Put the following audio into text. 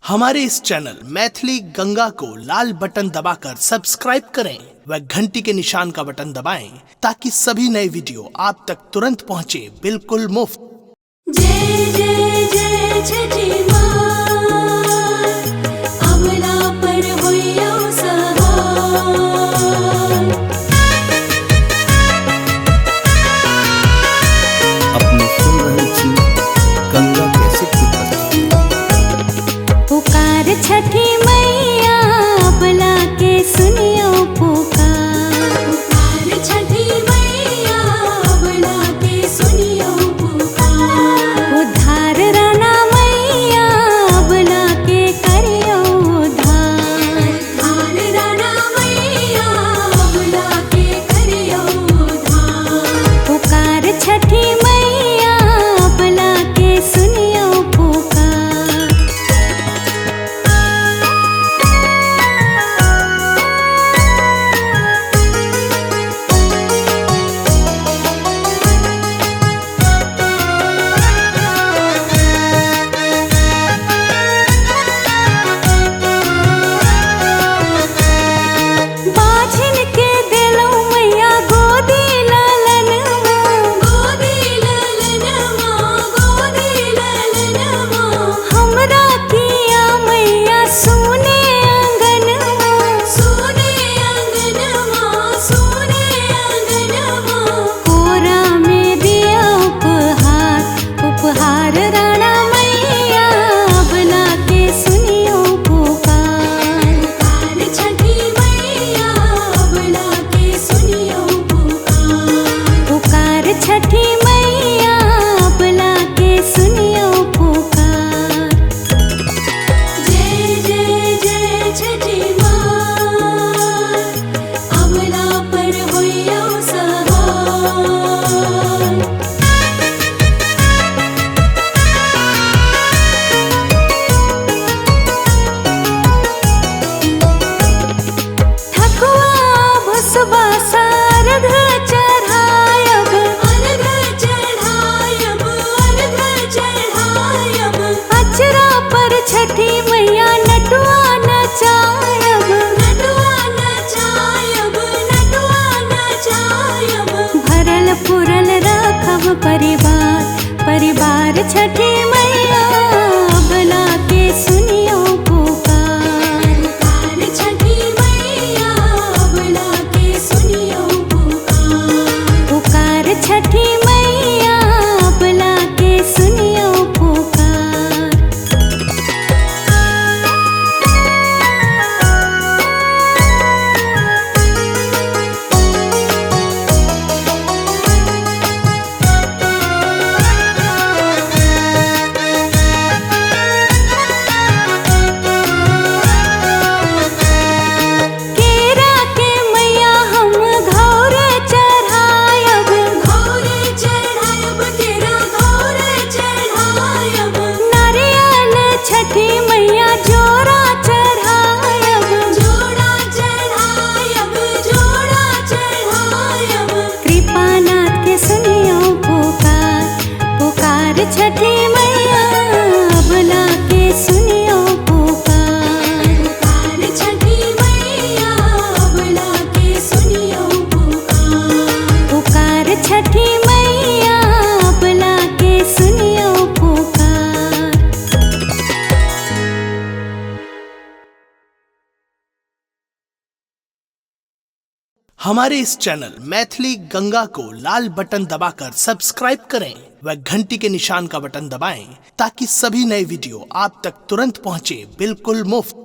हमारे इस चैनल मैथिली गंगा को लाल बटन दबाकर सब्सक्राइब करें व घंटी के निशान का बटन दबाएं ताकि सभी नए वीडियो आप तक तुरंत पहुंचे बिल्कुल मुफ्त। जय जय जय छठी माँ, अमला पर होइया सहाय। अपने सुन रही थी गंगा कैसे पुकार छठी मैया, अबला के सुनियो पुकार। पुकार छठी मैया, अबला के सुनियो पुकार। उद्धार राना मैया, अबला के करियो उद्धार। उद्धार राना मैया, अबला के करियो उद्धार। पुकार छठी मैया, अबला के सुनियो पुकार। बाझिन के देलौ मैया गोदी ललनवा। गोदी ललनवा, गोदी ललनवा। हमरा किया मैया सोने अंगनवा। सोने अंगनवा, सोने अंगनवा। कोरा में दिया उपहार, उपहार राणा मैया, अबला के सुनियो पुकार। पुकार छठी मैया, अबला के सुनियो पुकार। पुकार छठी मैया, अबला के सुनियो पुकार। जय जय जय छठी माँ, अबला पर होइया सहाय। ठकुआ भुसबा सारग चढ़ायब। अर्घ चढ़ायब, अर्घ चढ़ायब। अचरा पर छठी मैया नटुआ नचायब। नटुआ नचायब, नटुआ नचायब। भरल पुरल राखब परिवार, परिवार छठी मैया, अबला के सुनियो पुकार। पुकार छठी मैया, अबला के सुनियो पुकार। पुकार छठी मैया, अबला के सुनियो पुकार। केरा के मैया हम घौर चढ़ायब। घौर चढ़ायब, केरा घौर चढ़ायब। नारियल छठी मैया जोड़ा चढ़ायब। जोड़ा चढ़ायब, जोड़ा चढ़ायब। कृपानाथ के सुनियो पुकार। पुकार छठी मैया, अबला के सुनियो पुकार। पुकार छठी मैया, अबला के सुनियो पुकार। पुकार छठी मैया, अबला के सुनियो पुकार। हमारे इस चैनल मैथिली गंगा को लाल बटन दबाकर सब्सक्राइब करें व घंटी के निशान का बटन दबाएं ताकि सभी नए वीडियो आप तक तुरंत पहुंचे बिल्कुल मुफ्त।